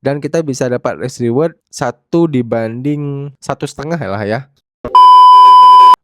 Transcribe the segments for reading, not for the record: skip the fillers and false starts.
dan kita bisa dapat risk reward 1/1,5 lah ya.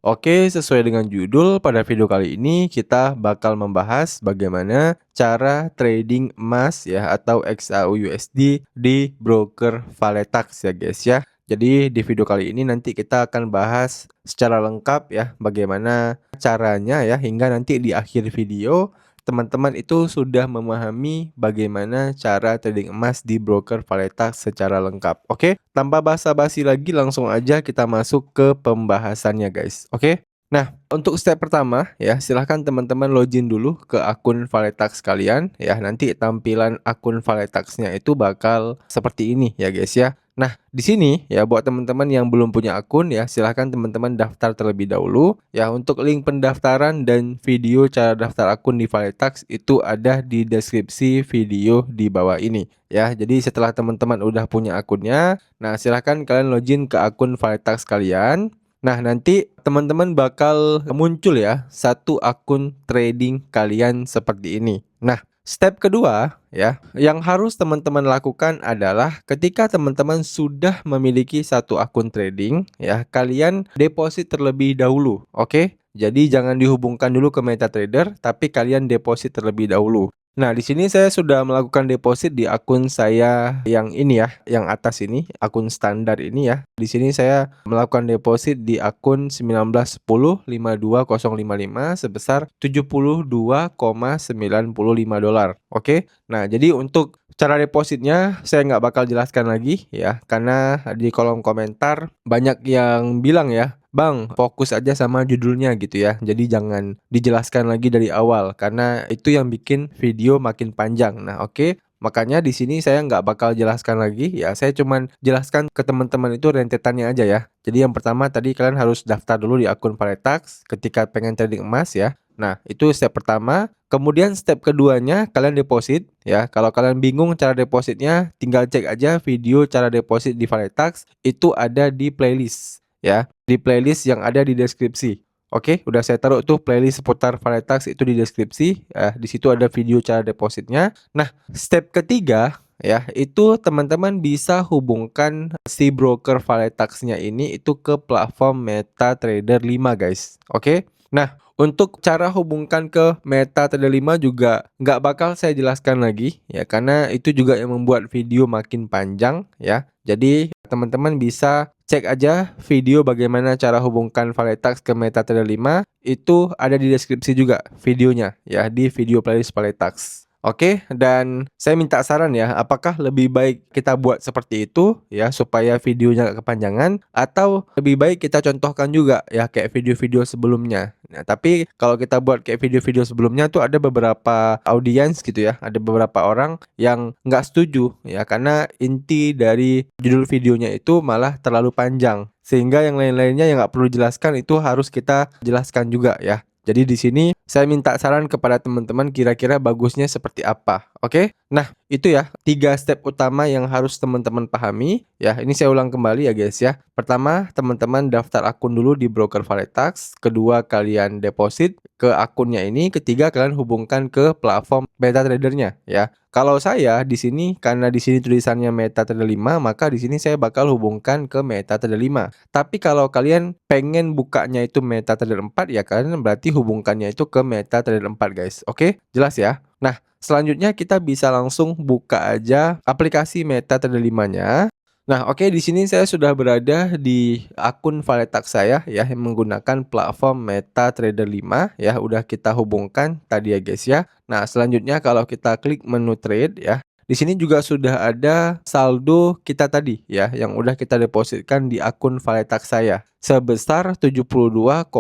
Oke, sesuai dengan judul, pada video kali ini kita bakal membahas bagaimana cara trading emas ya atau XAUUSD di broker Valetax ya guys ya. Jadi di video kali ini nanti kita akan bahas secara lengkap ya bagaimana caranya ya, hingga nanti di akhir video teman-teman itu sudah memahami bagaimana cara trading emas di broker Valetax secara lengkap. Oke, tanpa basa-basi lagi langsung aja kita masuk ke pembahasannya guys. Oke. Nah, untuk step pertama ya, silahkan teman-teman login dulu ke akun Valetax kalian ya. Nanti tampilan akun Valetaxnya itu bakal seperti ini ya guys ya. Nah, di sini ya buat teman-teman yang belum punya akun ya, silahkan teman-teman daftar terlebih dahulu ya. Untuk link pendaftaran dan video cara daftar akun di Valetax itu ada di deskripsi video di bawah ini ya. Jadi setelah teman-teman udah punya akunnya, nah silahkan kalian login ke akun Valetax kalian. Nah, nanti teman-teman bakal muncul ya satu akun trading kalian seperti ini. Nah, step kedua ya, yang harus teman-teman lakukan adalah ketika teman-teman sudah memiliki satu akun trading ya, kalian deposit terlebih dahulu. Oke? Jadi jangan dihubungkan dulu ke MetaTrader, tapi kalian deposit terlebih dahulu. Nah, di sini saya sudah melakukan deposit di akun saya yang ini ya, yang atas ini, akun standar ini ya. Di sini saya melakukan deposit di akun 1910 52055 sebesar $72,95. Oke. Nah, jadi untuk cara depositnya saya nggak bakal jelaskan lagi ya, karena di kolom komentar banyak yang bilang ya, "Bang, fokus aja sama judulnya," gitu ya. Jadi jangan dijelaskan lagi dari awal karena itu yang bikin video makin panjang. Nah, oke. Makanya di sini saya nggak bakal jelaskan lagi ya. Saya cuman jelaskan ke teman-teman itu rentetannya aja ya. Jadi yang pertama tadi kalian harus daftar dulu di akun Valetax ketika pengen trading emas ya. Nah, itu step pertama. Kemudian step keduanya kalian deposit ya. Kalau kalian bingung cara depositnya, tinggal cek aja video cara deposit di Valetax, itu ada di playlist ya. Di playlist yang ada di deskripsi. Oke, udah saya taruh tuh playlist seputar Valetax itu di deskripsi. Di situ ada video cara depositnya. Nah, step ketiga ya, itu teman-teman bisa hubungkan si broker Valetaxnya ini itu ke platform MetaTrader 5 guys. Oke. Nah, untuk cara hubungkan ke MetaTrader 5 juga nggak bakal saya jelaskan lagi ya, karena itu juga yang membuat video makin panjang ya. Jadi teman-teman bisa cek aja video bagaimana cara hubungkan Valetax ke MetaTrader 5, itu ada di deskripsi juga videonya ya, di video playlist Valetax. Oke, dan saya minta saran ya, apakah lebih baik kita buat seperti itu ya supaya videonya gak kepanjangan, atau lebih baik kita contohkan juga ya kayak video-video sebelumnya. Nah, tapi kalau kita buat kayak video-video sebelumnya tuh ada beberapa audiens gitu ya, ada beberapa orang yang nggak setuju ya, karena inti dari judul videonya itu malah terlalu panjang, sehingga yang lain-lainnya yang nggak perlu jelaskan itu harus kita jelaskan juga ya. Jadi di sini saya minta saran kepada teman-teman kira-kira bagusnya seperti apa. Oke? Nah, itu ya 3 step utama yang harus teman-teman pahami ya. Ini saya ulang kembali ya guys ya. Pertama, teman-teman daftar akun dulu di broker Valetax. Kedua, kalian deposit ke akunnya ini. Ketiga, kalian hubungkan ke platform MetaTrader-nya ya. Kalau saya di sini, karena di sini tulisannya MetaTrader 5, maka di sini saya bakal hubungkan ke MetaTrader 5. Tapi kalau kalian pengen bukanya itu MetaTrader 4 ya, kalian berarti hubungkannya itu ke MetaTrader 4 guys. Oke? Jelas ya? Nah, selanjutnya kita bisa langsung buka aja aplikasi MetaTrader 5-nya. Nah, oke, di sini saya sudah berada di akun Valetax saya ya, yang menggunakan platform MetaTrader 5 ya, udah kita hubungkan tadi ya guys ya. Nah, selanjutnya kalau kita klik menu trade ya, di sini juga sudah ada saldo kita tadi ya, yang udah kita depositkan di akun Valetax saya sebesar $72,95.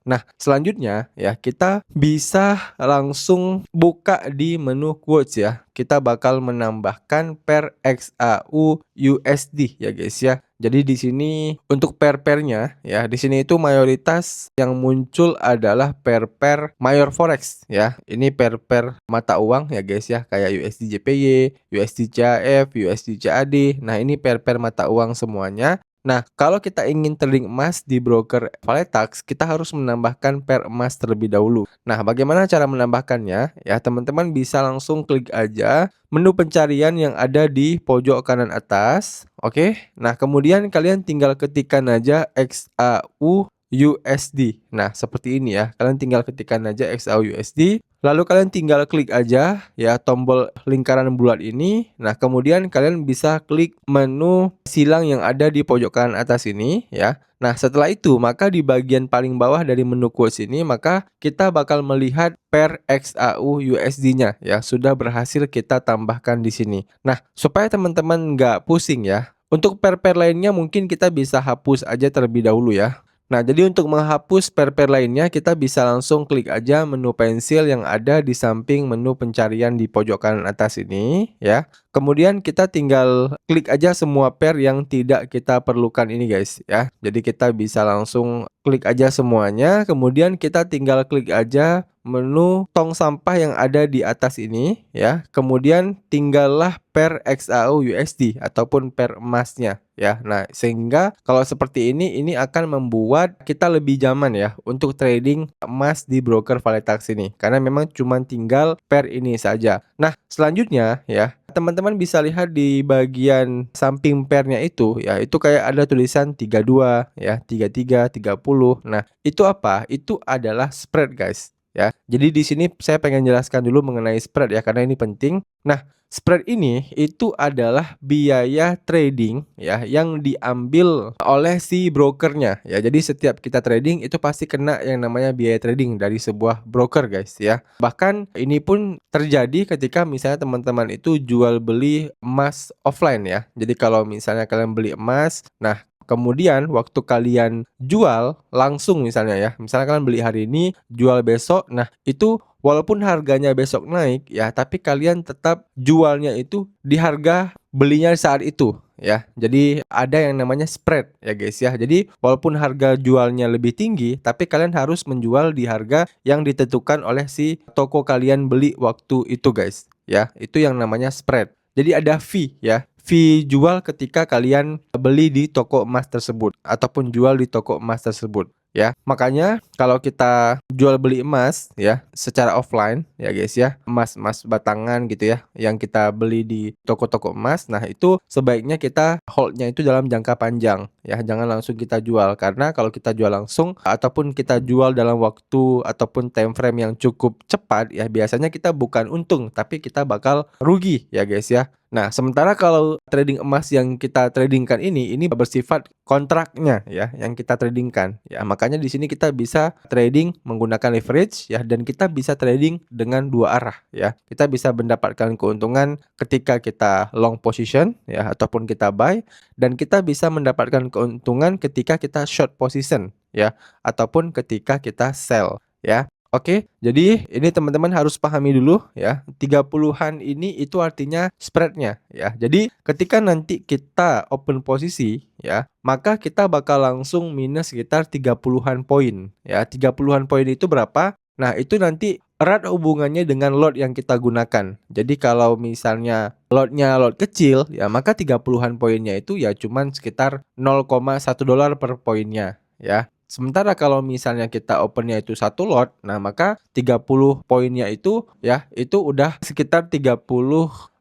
Nah, selanjutnya ya, kita bisa langsung buka di menu quotes ya. Kita bakal menambahkan per XAU USD ya guys ya. Jadi di sini untuk pair-pairnya ya, di sini itu mayoritas yang muncul adalah pair-pair Mayor Forex ya. Ini pair-pair mata uang ya guys ya, kayak USD JPY, USD CHF, USD CAD. Nah, ini pair-pair mata uang semuanya. Nah, kalau kita ingin trading emas di broker Valetax, kita harus menambahkan pair emas terlebih dahulu. Nah, bagaimana cara menambahkannya? Ya, teman-teman bisa langsung klik aja menu pencarian yang ada di pojok kanan atas. Oke. Nah, kemudian kalian tinggal ketikkan aja XAU USD. Nah, seperti ini ya. Kalian tinggal ketikkan aja XAU USD. Lalu kalian tinggal klik aja ya tombol lingkaran bulat ini. Nah, kemudian kalian bisa klik menu silang yang ada di pojok kanan atas ini ya. Nah, setelah itu maka di bagian paling bawah dari menu quotes ini maka kita bakal melihat pair XAU USD-nya ya sudah berhasil kita tambahkan di sini. Nah, supaya teman-teman nggak pusing ya. Untuk pair-pair lainnya mungkin kita bisa hapus aja terlebih dahulu ya. Nah, jadi untuk menghapus pair-pair lainnya, kita bisa langsung klik aja menu pensil yang ada di samping menu pencarian di pojok kanan atas ini, ya. Kemudian kita tinggal klik aja semua pair yang tidak kita perlukan ini, guys, ya. Jadi kita bisa langsung klik aja semuanya, kemudian kita tinggal klik aja menu tong sampah yang ada di atas ini, ya. Kemudian tinggallah pair XAU USD ataupun pair emasnya. Ya, nah sehingga kalau seperti ini akan membuat kita lebih nyaman ya untuk trading emas di broker Valetax ini karena memang cuma tinggal pair ini saja. Nah, selanjutnya ya, teman-teman bisa lihat di bagian samping pairnya itu ya, itu kayak ada tulisan 32 ya, 33, 30. Nah, itu apa? Itu adalah spread, guys. Ya. Jadi di sini saya pengen jelaskan dulu mengenai spread ya karena ini penting. Nah, spread ini itu adalah biaya trading ya yang diambil oleh si brokernya ya. Jadi setiap kita trading itu pasti kena yang namanya biaya trading dari sebuah broker, guys ya. Bahkan ini pun terjadi ketika misalnya teman-teman itu jual beli emas offline ya. Jadi kalau misalnya kalian beli emas, nah kemudian waktu kalian jual langsung misalnya ya. Misalnya kalian beli hari ini, jual besok. Nah, itu walaupun harganya besok naik ya, tapi kalian tetap jualnya itu di harga belinya saat itu ya. Jadi ada yang namanya spread ya, guys ya. Jadi walaupun harga jualnya lebih tinggi, tapi kalian harus menjual di harga yang ditentukan oleh si toko kalian beli waktu itu, guys. Ya, itu yang namanya spread. Jadi ada fee ya. Fee jual ketika kalian beli di toko emas tersebut ataupun jual di toko emas tersebut ya. Makanya kalau kita jual beli emas ya secara offline ya, guys ya, emas batangan gitu ya yang kita beli di toko-toko emas, nah itu sebaiknya kita holdnya itu dalam jangka panjang ya, jangan langsung kita jual karena kalau kita jual langsung ataupun kita jual dalam waktu ataupun time frame yang cukup cepat ya, biasanya kita bukan untung tapi kita bakal rugi ya, guys ya. Nah, sementara kalau trading emas yang kita tradingkan ini bersifat kontraknya ya, yang kita tradingkan. Ya, makanya di sini kita bisa trading menggunakan leverage ya, dan kita bisa trading dengan dua arah ya. Kita bisa mendapatkan keuntungan ketika kita long position ya ataupun kita buy, dan kita bisa mendapatkan keuntungan ketika kita short position ya ataupun ketika kita sell ya. Oke, jadi ini teman-teman harus pahami dulu ya, 30-an ini itu artinya spreadnya ya. Jadi ketika nanti kita open posisi ya, maka kita bakal langsung minus sekitar 30-an poin ya. 30-an poin itu berapa? Nah, itu nanti erat hubungannya dengan lot yang kita gunakan. Jadi kalau misalnya lotnya lot kecil ya, maka 30-an poinnya itu ya cuman sekitar 0,1 dolar per poinnya ya. Sementara kalau misalnya kita opennya itu satu lot, nah maka 30 poinnya itu ya, itu udah sekitar 30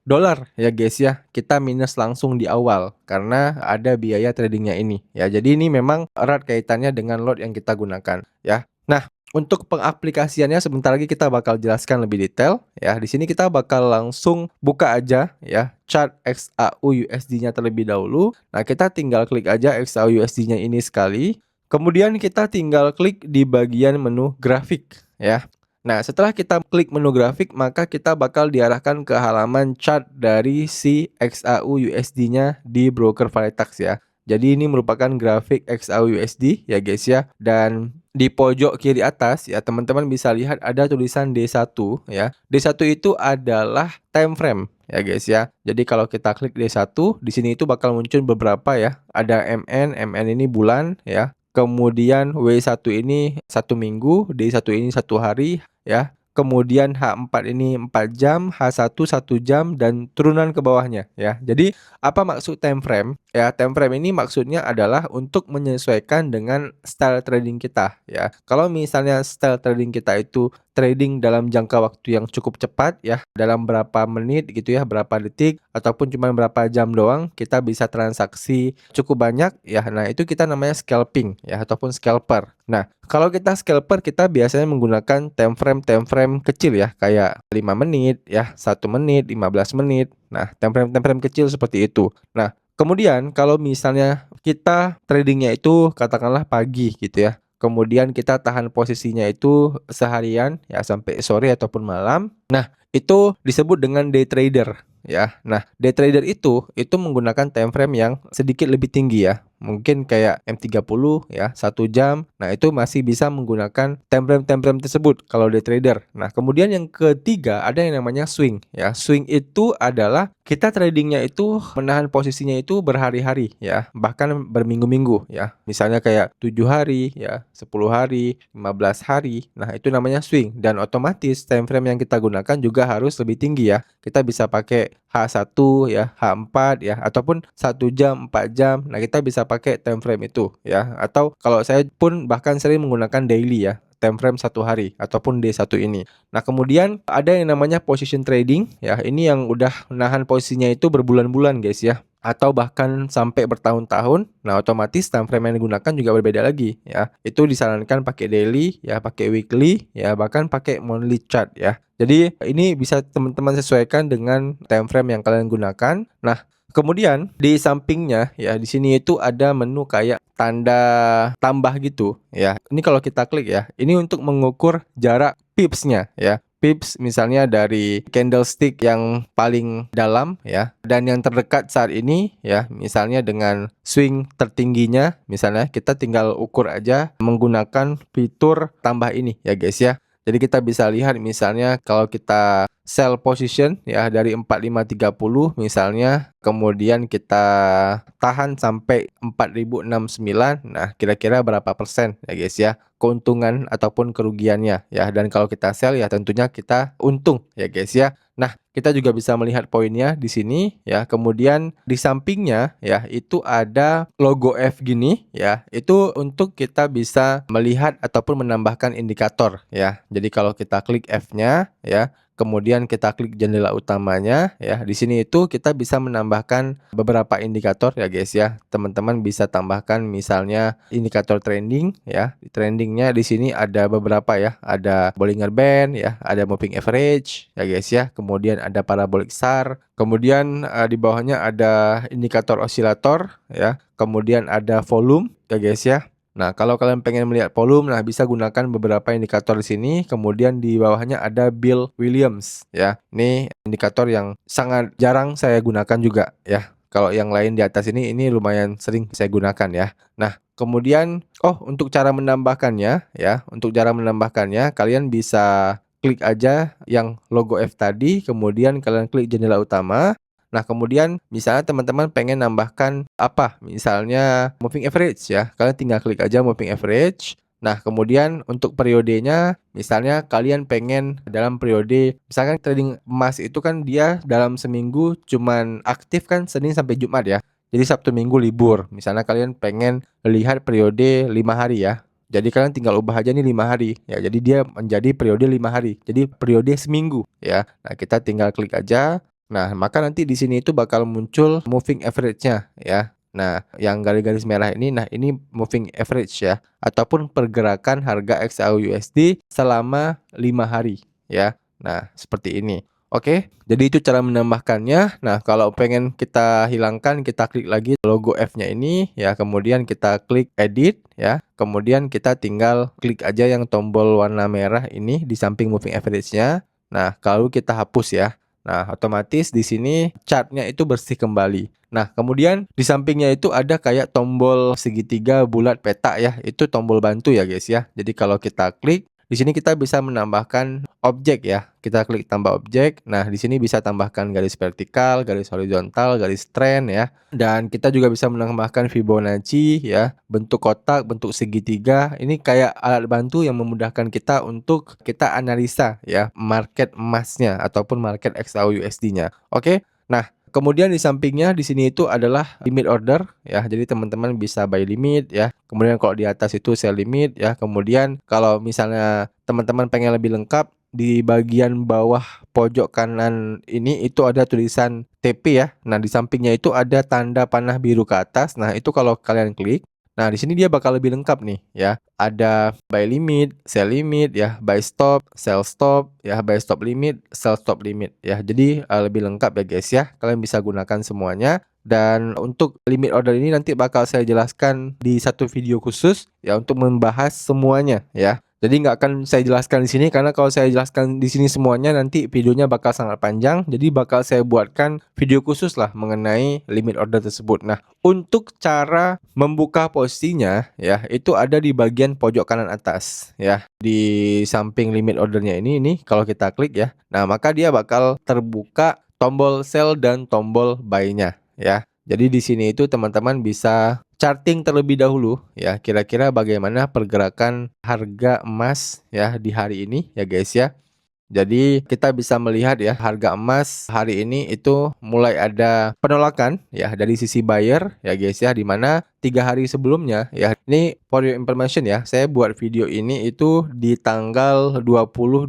dolar ya, guys ya. Kita minus langsung di awal karena ada biaya tradingnya ini ya. Jadi ini memang erat kaitannya dengan lot yang kita gunakan ya. Nah, untuk pengaplikasiannya sebentar lagi kita bakal jelaskan lebih detail ya. Di sini kita bakal langsung buka aja ya chart XAU USD-nya terlebih dahulu. Nah, kita tinggal klik aja XAU USD-nya ini sekali. Kemudian kita tinggal klik di bagian menu grafik ya. Nah, setelah kita klik menu grafik, maka kita bakal diarahkan ke halaman chart dari si XAU USD-nya di broker Valetax ya. Jadi ini merupakan grafik XAU USD ya, guys ya. Dan di pojok kiri atas ya, teman-teman bisa lihat ada tulisan D1 ya. D1 itu adalah time frame ya, guys ya. Jadi kalau kita klik D1, di sini itu bakal muncul beberapa ya. Ada MN ini bulan ya. Kemudian W1 ini 1 minggu, D1 ini 1 hari ya. kemudian H4 ini 4 jam, H1 1 jam, dan turunan ke bawahnya ya. Jadi apa maksud time frame? Ya, time frame ini maksudnya adalah untuk menyesuaikan dengan style trading kita ya. Kalau misalnya style trading kita itu trading dalam jangka waktu yang cukup cepat ya, dalam berapa menit gitu ya, berapa detik ataupun cuma berapa jam doang kita bisa transaksi cukup banyak ya. Nah, itu kita namanya scalping ya ataupun scalper. Nah, kalau kita scalper kita biasanya menggunakan time frame kecil ya, kayak 5 menit ya, 1 menit, 15 menit. Nah, time frame kecil seperti itu. Nah, kemudian kalau misalnya kita tradingnya itu katakanlah pagi gitu ya. Kemudian kita tahan posisinya itu seharian ya sampai sore ataupun malam. Nah, itu disebut dengan day trader ya. Nah, day trader itu menggunakan time frame yang sedikit lebih tinggi ya. Mungkin kayak M30 ya, 1 jam. Nah, itu masih bisa menggunakan time frame tersebut kalau day trader. Nah, kemudian yang ketiga ada yang namanya swing ya. Swing itu adalah kita tradingnya itu menahan posisinya itu berhari-hari ya, bahkan berminggu-minggu ya. Misalnya kayak 7 hari ya, 10 hari, 15 hari. Nah, itu namanya swing dan otomatis time frame yang kita gunakan juga harus lebih tinggi ya. Kita bisa pakai H1 ya, H4 ya, ataupun 1 jam, 4 jam. Nah, kita bisa pakai time frame itu ya. Atau kalau saya pun bahkan sering menggunakan daily ya, time frame 1 hari ataupun D1 ini. Nah, kemudian ada yang namanya position trading ya. Ini yang udah menahan posisinya itu berbulan-bulan guys ya, atau bahkan sampai bertahun-tahun. Nah, otomatis time frame yang digunakan juga berbeda lagi ya. Itu disarankan pakai daily ya, pakai weekly ya, bahkan pakai monthly chart ya. Jadi ini bisa teman-teman sesuaikan dengan time frame yang kalian gunakan. Nah, kemudian di sampingnya ya, di sini itu ada menu kayak tanda tambah gitu ya. Ini kalau kita klik ya, ini untuk mengukur jarak pipsnya ya. Pips misalnya dari candlestick yang paling dalam ya, dan yang terdekat saat ini ya, misalnya dengan swing tertingginya, misalnya kita tinggal ukur aja menggunakan fitur tambah ini ya guys ya. Jadi kita bisa lihat misalnya kalau kita sell position ya dari 4530 misalnya, kemudian kita tahan sampai 4069. Nah, kira-kira berapa persen ya guys ya keuntungan ataupun kerugiannya ya. Dan kalau kita sell ya tentunya kita untung ya guys ya. Nah, kita juga bisa melihat poinnya di sini ya. Kemudian di sampingnya ya itu ada logo F gini ya. Itu untuk kita bisa melihat ataupun menambahkan indikator ya. Jadi kalau kita klik F-nya ya, kemudian kita klik jendela utamanya ya. Di sini itu kita bisa menambahkan beberapa indikator ya guys ya. Teman-teman bisa tambahkan misalnya indikator trending ya. Trendingnya di sini ada beberapa ya. Ada Bollinger Band ya, ada moving average ya guys ya. Kemudian ada parabolic SAR. Kemudian di bawahnya ada indikator osilator ya. Kemudian ada volume ya guys ya. Nah, kalau kalian pengen melihat volume, nah bisa gunakan beberapa indikator di sini. Kemudian di bawahnya ada Bill Williams ya. Ini indikator yang sangat jarang saya gunakan juga ya. Kalau yang lain di atas ini lumayan sering saya gunakan ya. Nah, kemudian untuk cara menambahkannya ya, untuk cara menambahkannya kalian bisa klik aja yang logo F tadi, kemudian kalian klik jendela utama. Nah, kemudian misalnya teman-teman pengen nambahkan apa? Misalnya moving average ya. Kalian tinggal klik aja moving average. Nah, kemudian untuk periodenya, misalnya kalian pengen dalam periode, misalkan trading emas itu kan dia dalam seminggu cuman aktif kan Senin sampai Jumat ya. Jadi Sabtu Minggu libur. Misalnya kalian pengen lihat periode 5 hari ya. Jadi kalian tinggal ubah aja nih 5 hari ya. Jadi dia menjadi periode 5 hari. Jadi periode seminggu ya. Nah, kita tinggal klik aja. Nah, maka nanti di sini itu bakal muncul moving average-nya ya. Nah, yang garis-garis merah ini, nah ini moving average ya, ataupun pergerakan harga XAUUSD selama 5 hari ya. Nah, seperti ini. Oke, jadi itu cara menambahkannya. Nah, kalau pengen kita hilangkan, kita klik lagi logo F-nya ini ya, kemudian kita klik edit ya. Kemudian kita tinggal klik aja yang tombol warna merah ini di samping moving average-nya. Nah, kalau kita hapus ya. Nah, otomatis di sini chartnya itu bersih kembali. Nah, kemudian di sampingnya itu ada kayak tombol segitiga bulat peta ya. Itu tombol bantu ya guys ya. Jadi kalau kita klik, di sini kita bisa menambahkan objek ya. Kita klik tambah objek. Nah, di sini bisa tambahkan garis vertikal, garis horizontal, garis trend ya. Dan kita juga bisa menambahkan Fibonacci ya, bentuk kotak, bentuk segitiga. Ini kayak alat bantu yang memudahkan kita untuk kita analisa ya market emasnya ataupun market XAUUSD-nya. Oke. Nah, kemudian di sampingnya di sini itu adalah limit order ya. Jadi teman-teman bisa buy limit ya. Kemudian kalau di atas itu sell limit ya. Kemudian kalau misalnya teman-teman pengen lebih lengkap, di bagian bawah pojok kanan ini itu ada tulisan TP ya. Nah, di sampingnya itu ada tanda panah biru ke atas. Nah, itu kalau kalian klik, nah di sini dia bakal lebih lengkap nih ya. Ada buy limit, sell limit ya, buy stop, sell stop ya, buy stop limit, sell stop limit ya. Jadi lebih lengkap ya guys ya. Kalian bisa gunakan semuanya. Dan untuk limit order ini nanti bakal saya jelaskan di satu video khusus ya untuk membahas semuanya ya. Jadi nggak akan saya jelaskan di sini karena kalau saya jelaskan di sini semuanya nanti videonya bakal sangat panjang. Jadi bakal saya buatkan video khusus lah mengenai limit order tersebut. Nah, untuk cara membuka posisinya ya itu ada di bagian pojok kanan atas ya. Di samping limit ordernya ini kalau kita klik ya. Nah, maka dia bakal terbuka tombol sell dan tombol buy-nya ya. Jadi di sini itu teman-teman bisa charting terlebih dahulu ya, kira-kira bagaimana pergerakan harga emas ya di hari ini ya guys ya. Jadi kita bisa melihat ya harga emas hari ini itu mulai ada penolakan ya dari sisi buyer ya guys ya, di mana 3 hari sebelumnya ya, ini for your information ya, saya buat video ini itu di tanggal 22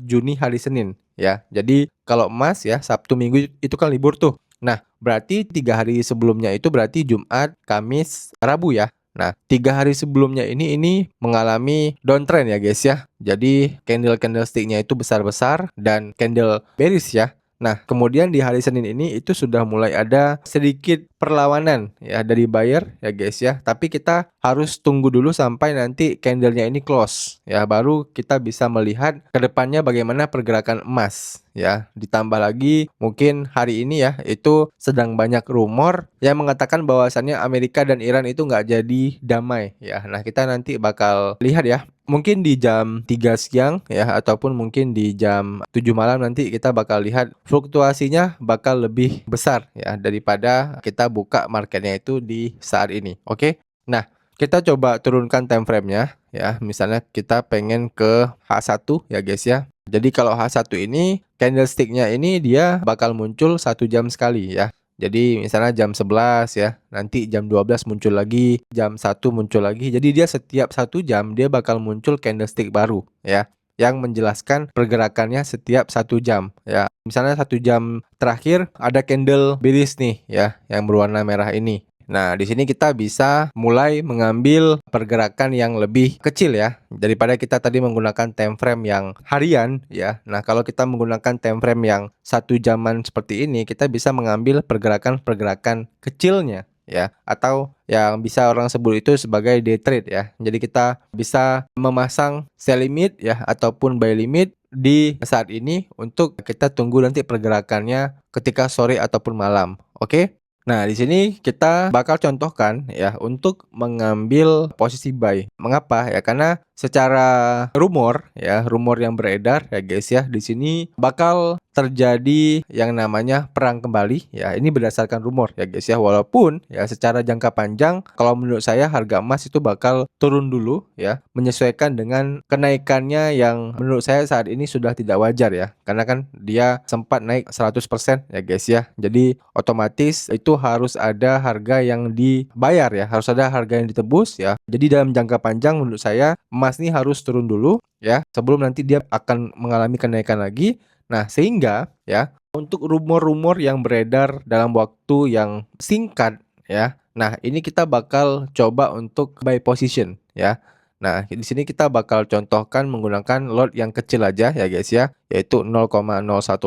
Juni hari Senin ya. Jadi kalau emas ya Sabtu Minggu itu kan libur tuh. Nah, berarti 3 hari sebelumnya itu berarti Jumat, Kamis, Rabu ya. Nah, 3 hari sebelumnya ini mengalami downtrend ya guys ya. Jadi candlestick-nya itu besar-besar dan candle bearish ya. Nah, kemudian di hari Senin ini itu sudah mulai ada sedikit perlawanan ya dari buyer ya guys ya. Tapi kita harus tunggu dulu sampai nanti candlenya ini close ya, baru kita bisa melihat ke depannya bagaimana pergerakan emas ya. Ditambah lagi mungkin hari ini ya itu sedang banyak rumor yang mengatakan bahwasannya Amerika dan Iran itu nggak jadi damai ya. Nah, kita nanti bakal lihat ya. Mungkin di jam 3 siang ya ataupun mungkin di jam 7 malam nanti kita bakal lihat fluktuasinya bakal lebih besar ya daripada kita buka marketnya itu di saat ini. Oke. Nah, kita coba turunkan time frame-nya ya. Misalnya kita pengen ke H1 ya guys ya. Jadi kalau H1 ini candlestick-nya ini dia bakal muncul 1 jam sekali ya. Jadi misalnya jam 11 ya, nanti jam 12 muncul lagi, jam 1 muncul lagi. Jadi dia setiap 1 jam dia bakal muncul candlestick baru ya, yang menjelaskan pergerakannya setiap 1 jam ya. Misalnya 1 jam terakhir ada candle bearish nih ya, yang berwarna merah ini. Nah, di sini kita bisa mulai mengambil pergerakan yang lebih kecil ya, daripada kita tadi menggunakan time frame yang harian ya. Nah, kalau kita menggunakan time frame yang 1 jaman seperti ini, kita bisa mengambil pergerakan-pergerakan kecilnya ya, atau yang bisa orang sebut itu sebagai day trade ya. Jadi kita bisa memasang sell limit ya ataupun buy limit di saat ini untuk kita tunggu nanti pergerakannya ketika sore ataupun malam. Oke? Nah, di sini kita bakal contohkan ya untuk mengambil posisi buy. Mengapa? Ya karena secara rumor ya, rumor yang beredar ya guys ya, di sini bakal terjadi yang namanya perang kembali ya. Ini berdasarkan rumor ya guys ya. Walaupun ya secara jangka panjang kalau menurut saya harga emas itu bakal turun dulu ya, menyesuaikan dengan kenaikannya yang menurut saya saat ini sudah tidak wajar ya. Karena kan dia sempat naik 100% ya guys ya. Jadi otomatis itu harus ada harga yang dibayar ya, harus ada harga yang ditebus ya. Jadi dalam jangka panjang menurut saya emas ini harus turun dulu ya sebelum nanti dia akan mengalami kenaikan lagi. Nah, sehingga ya untuk rumor-rumor yang beredar dalam waktu yang singkat ya. Nah, ini kita bakal coba untuk buy position ya. Nah, di sini kita bakal contohkan menggunakan lot yang kecil aja ya guys ya, yaitu 0,01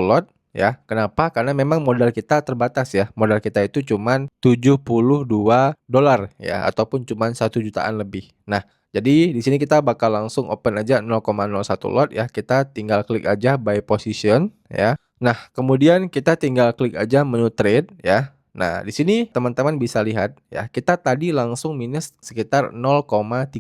lot ya. Kenapa? Karena memang modal kita terbatas ya. Modal kita itu cuman $72 ya ataupun cuman 1 jutaan lebih. Nah, jadi di sini kita bakal langsung open aja 0,01 lot ya. Kita tinggal klik aja buy position ya. Nah, kemudian kita tinggal klik aja menu trade ya. Nah, di sini teman-teman bisa lihat ya, kita tadi langsung minus sekitar $0,30.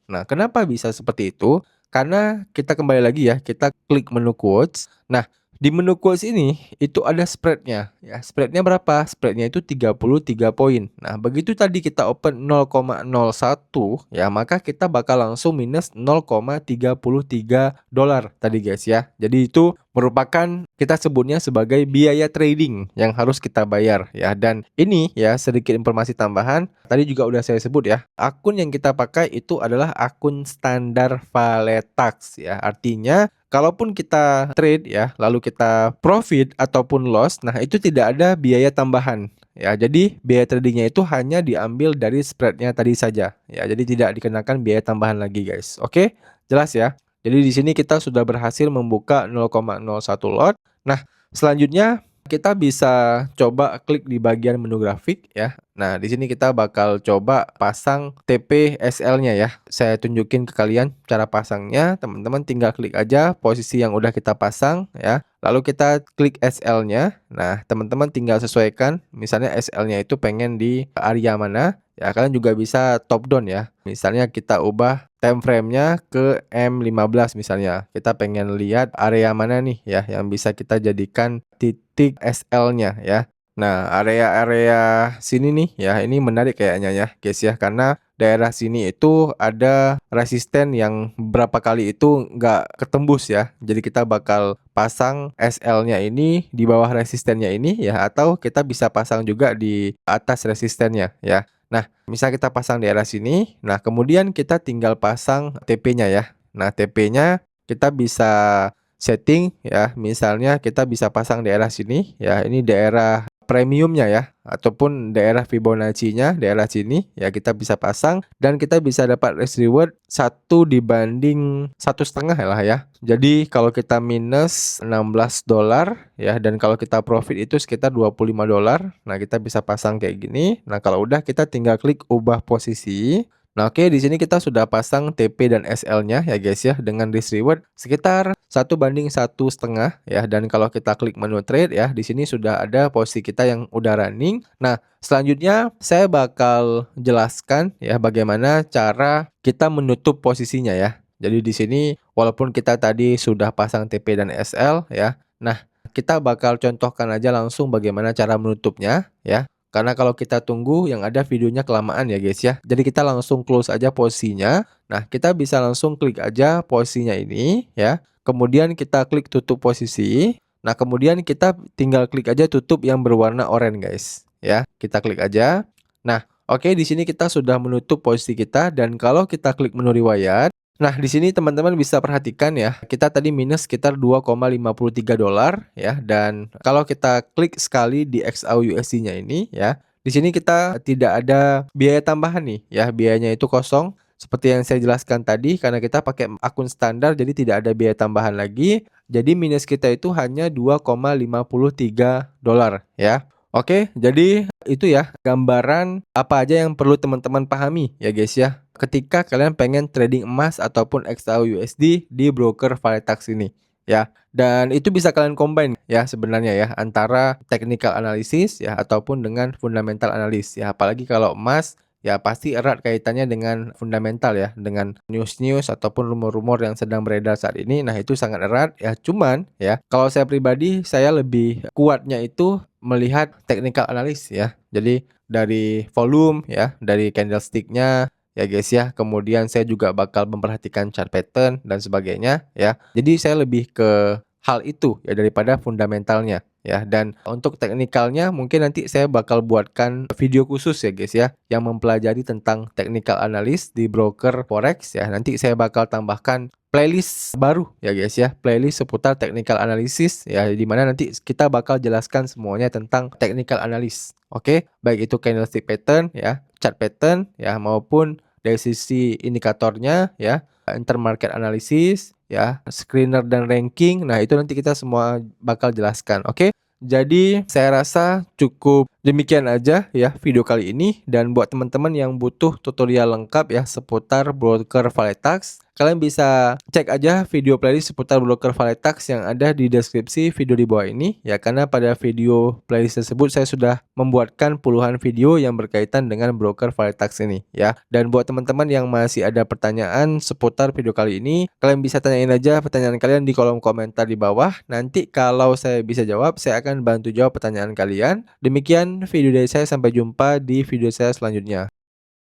Nah, kenapa bisa seperti itu? Karena kita kembali lagi ya, kita klik menu quotes. Nah, di menu quotes ini itu ada spreadnya ya. Spreadnya berapa? Spreadnya itu 33 poin. Nah, begitu tadi kita open 0,01 ya, maka kita bakal langsung minus 0,33 dolar tadi guys ya. Jadi itu merupakan kita sebutnya sebagai biaya trading yang harus kita bayar ya. Dan ini ya sedikit informasi tambahan, tadi juga udah saya sebut ya. Akun yang kita pakai itu adalah akun standar Valetax ya. Artinya kalaupun kita trade ya, lalu kita profit ataupun loss, nah itu tidak ada biaya tambahan. Ya, jadi biaya tradingnya itu hanya diambil dari spreadnya tadi saja. Ya, jadi tidak dikenakan biaya tambahan lagi guys. Oke, jelas ya. Jadi di sini kita sudah berhasil membuka 0,01 lot. Nah, selanjutnya kita bisa coba klik di bagian menu grafik ya. Nah, di sini kita bakal coba pasang TP SL-nya ya. Saya tunjukin ke kalian cara pasangnya. Teman-teman tinggal klik aja posisi yang udah kita pasang ya. Lalu kita klik SL-nya. Nah, teman-teman tinggal sesuaikan. Misalnya SL-nya itu pengen di area mana. Ya, kalian juga bisa top down ya. Misalnya kita ubah time frame-nya ke M15 misalnya. Kita pengen lihat area mana nih ya yang bisa kita jadikan titik SL-nya ya. Nah, area-area sini nih ya, ini menarik kayaknya ya guys ya, karena daerah sini itu ada resisten yang berapa kali itu nggak ketembus ya. Jadi kita bakal pasang SL-nya ini di bawah resistennya ini ya, atau kita bisa pasang juga di atas resistennya ya. Nah, misal kita pasang di daerah sini, nah kemudian kita tinggal pasang TP-nya ya. Nah, TP-nya kita bisa setting ya, misalnya kita bisa pasang daerah sini ya, ini daerah premiumnya ya, ataupun daerah Fibonacci-nya daerah sini ya, kita bisa pasang dan kita bisa dapat risk reward 1/1,5 lah ya. Jadi kalau kita minus 16 dolar ya, dan kalau kita profit itu sekitar 25 dolar. Nah, kita bisa pasang kayak gini. Nah, kalau udah kita tinggal klik ubah posisi. Nah, oke, di sini kita sudah pasang TP dan SL-nya ya guys ya, dengan risk reward sekitar 1/1,5 ya. Dan kalau kita klik menu trade ya, di sini sudah ada posisi kita yang udah running. Nah, selanjutnya saya bakal jelaskan ya bagaimana cara kita menutup posisinya ya. Jadi di sini walaupun kita tadi sudah pasang TP dan SL ya. Nah, kita bakal contohkan aja langsung bagaimana cara menutupnya ya. Karena kalau kita tunggu yang ada videonya kelamaan ya guys ya. Jadi kita langsung close aja posisinya. Nah, kita bisa langsung klik aja posisinya ini ya. Kemudian kita klik tutup posisi. Nah, kemudian kita tinggal klik aja tutup yang berwarna oranye guys ya. Kita klik aja. Nah, oke, di sini kita sudah menutup posisi kita, dan kalau kita klik menu riwayat. Nah, di sini teman-teman bisa perhatikan ya, kita tadi minus sekitar 2,53 dolar ya, dan kalau kita klik sekali di XAUUSD-nya ini ya, di sini kita tidak ada biaya tambahan nih ya, biayanya itu kosong. Seperti yang saya jelaskan tadi, karena kita pakai akun standar jadi tidak ada biaya tambahan lagi. Jadi minus kita itu hanya 2,53 dolar ya. Oke, jadi itu ya gambaran apa aja yang perlu teman-teman pahami ya guys ya, ketika kalian pengen trading emas ataupun XAUUSD di broker Valetax ini ya. Dan itu bisa kalian combine ya sebenarnya ya, antara technical analysis ya ataupun dengan fundamental analysis ya. Apalagi kalau emas ya pasti erat kaitannya dengan fundamental ya, dengan news-news ataupun rumor-rumor yang sedang beredar saat ini. Nah, itu sangat erat ya. Cuman ya, kalau saya pribadi saya lebih kuatnya itu melihat technical analysis ya. Jadi dari volume ya, dari candlestick-nya ya guys ya. Kemudian saya juga bakal memperhatikan chart pattern dan sebagainya ya. Jadi saya lebih ke hal itu ya daripada fundamentalnya ya. Dan untuk teknikalnya mungkin nanti saya bakal buatkan video khusus ya guys ya, yang mempelajari tentang technical analysis di broker forex ya. Nanti saya bakal tambahkan playlist baru ya guys ya, playlist seputar technical analysis ya, di mana nanti kita bakal jelaskan semuanya tentang technical analysis. Oke, baik itu candlestick pattern ya, chart pattern ya, maupun dari sisi indikatornya ya, intermarket analysis ya, screener dan ranking. Nah, itu nanti kita semua bakal jelaskan. Oke. Jadi saya rasa cukup Demikian aja ya video kali ini, dan buat teman-teman yang butuh tutorial lengkap ya seputar broker Valetax, kalian bisa cek aja video playlist seputar broker Valetax yang ada di deskripsi video di bawah ini ya, karena pada video playlist tersebut saya sudah membuatkan puluhan video yang berkaitan dengan broker Valetax ini ya. Dan buat teman-teman yang masih ada pertanyaan seputar video kali ini, kalian bisa tanyain aja pertanyaan kalian di kolom komentar di bawah. Nanti kalau saya bisa jawab, saya akan bantu jawab pertanyaan kalian. Demikian video dari saya, sampai jumpa di video saya selanjutnya.